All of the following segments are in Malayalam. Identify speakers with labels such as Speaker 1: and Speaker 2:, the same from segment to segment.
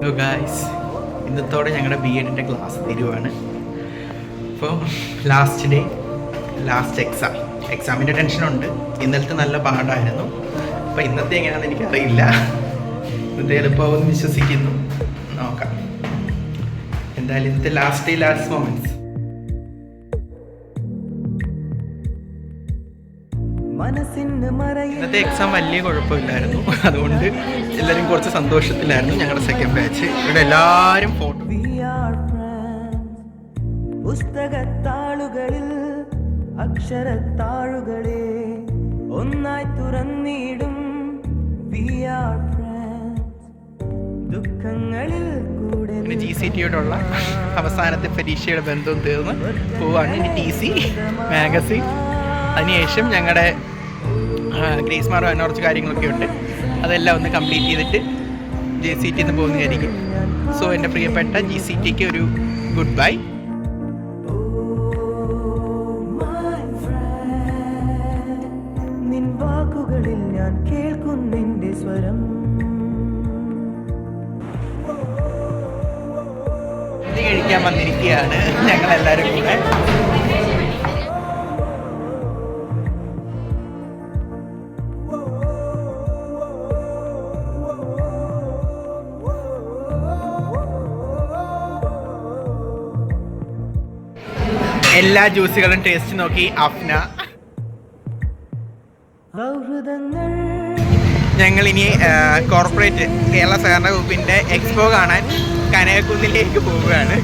Speaker 1: ഹലോ ഗായ്സ്, ഇന്നത്തോടെ ഞങ്ങളുടെ B.Edന്റെ ക്ലാസ് തീരുവാണ്. അപ്പോൾ ലാസ്റ്റ് ഡേ, ലാസ്റ്റ് എക്സാമിൻ്റെ ടെൻഷനുണ്ട്. ഇന്നലത്തെ നല്ല പാടായിരുന്നു. അപ്പോൾ ഇന്നത്തെ എങ്ങനെയാണെന്ന് എനിക്കറിയില്ല. ഇന്നത്തെ എളുപ്പമാവുമെന്ന് വിശ്വസിക്കുന്നു. നോക്കാം. എന്തായാലും ഇന്നത്തെ ലാസ്റ്റ് ഡേ, ലാസ്റ്റ് മൊമെൻറ്റ്സ്. ഇന്നത്തെ എക്സാം വലിയ കുഴപ്പമില്ലായിരുന്നു. അതുകൊണ്ട് എല്ലാവരും കുറച്ച് സന്തോഷത്തിലായിരുന്നു. ഞങ്ങളുടെ സെക്കൻഡ് ബാച്ച് ഇവിടെ എല്ലാവരും ഫോട്ടോ.
Speaker 2: പുസ്തകത്താളുകളിൽ അക്ഷരത്താളുകളെ ഒന്നായി തുറന്നിടും ദുഃഖങ്ങളിൽ കൂടെ
Speaker 1: GCTയോടുള്ള അവസാനത്തെ പരീക്ഷയുടെ ബന്ധം തീർന്ന് പോവാണ്. ഇനി TC മാഗസിൻ, അതിനുശേഷം ഞങ്ങളുടെ ഗ്രേസ് മാർക്ക് അങ്ങനെ കുറച്ച് കാര്യങ്ങളൊക്കെ ഉണ്ട്. അതെല്ലാം ഒന്ന് കംപ്ലീറ്റ് ചെയ്തിട്ട് JCTന്ന് പോകുന്നതായിരിക്കും. സോ എൻ്റെ പ്രിയപ്പെട്ട GCTക്ക് ഒരു ഗുഡ് ബൈ.
Speaker 2: നിൻ വാക്കുകളിൽ ഞാൻ കേൾക്കുന്നെൻ്റെ സ്വരം.
Speaker 1: കഴിക്കാൻ വന്നിരിക്കുകയാണ് ഞങ്ങളെല്ലാവരും കൂടെ. എല്ലാ ജ്യൂസുകളും ടേസ്റ്റ് നോക്കി അഫ്ന. ഞങ്ങളിനി കോർപ്പറേറ്റ് കേരള സഹകരണ വകുപ്പിൻ്റെ എക്സ്പോ കാണാൻ കനകക്കുന്നിലേക്ക് പോവുകയാണ്.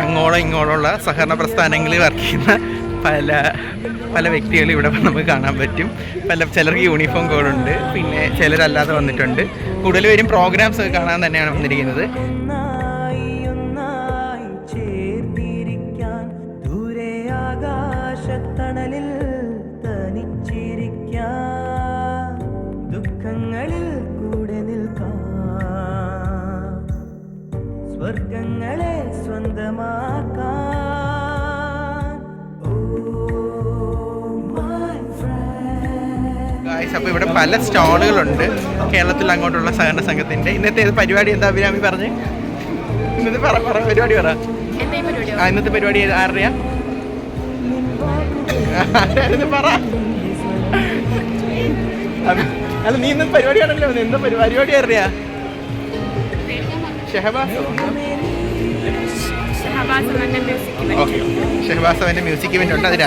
Speaker 1: അങ്ങോളം ഇങ്ങോളമുള്ള സഹകരണ പ്രസ്ഥാനങ്ങളിൽ വർക്ക് ചെയ്യുന്ന പല വ്യക്തികൾ ഇവിടെ നമുക്ക് കാണാൻ പറ്റും. ചിലർക്ക് യൂണിഫോം കോഡുണ്ട്, പിന്നെ ചിലരല്ലാതെ വന്നിട്ടുണ്ട്. കൂടുതൽ പേരും പ്രോഗ്രാംസ് ഒക്കെ കാണാൻ തന്നെയാണ് വന്നിരിക്കുന്നത്.
Speaker 2: ദുഃഖങ്ങളിൽ കൂടെ നിൽക്കാം, സ്വർഗങ്ങളെ സ്വന്തമാക്കാം.
Speaker 1: അപ്പോൾ ഇവിടെ പല സ്റ്റാളുകളുണ്ട് കേരളത്തിൽ അങ്ങോട്ടുള്ള സഹകരണ സംഘത്തിൻ്റെ. ഇന്നത്തെ പരിപാടി എന്താ അഭിരാമി പറഞ്ഞ്? ഇന്നത്തെ പരിപാടി പറ. ഇന്നത്തെ പരിപാടി ആരുടെയാ? പറ. അല്ല, നീ ഇന്നത്തെ പരിപാടിയാണല്ലോ. എന്താ പരിപാടി ആരുടെയാ? ഷെഹബാസ് അവൻ്റെ മ്യൂസിക് ഇവൻ്റ് ഉണ്ട്. അത്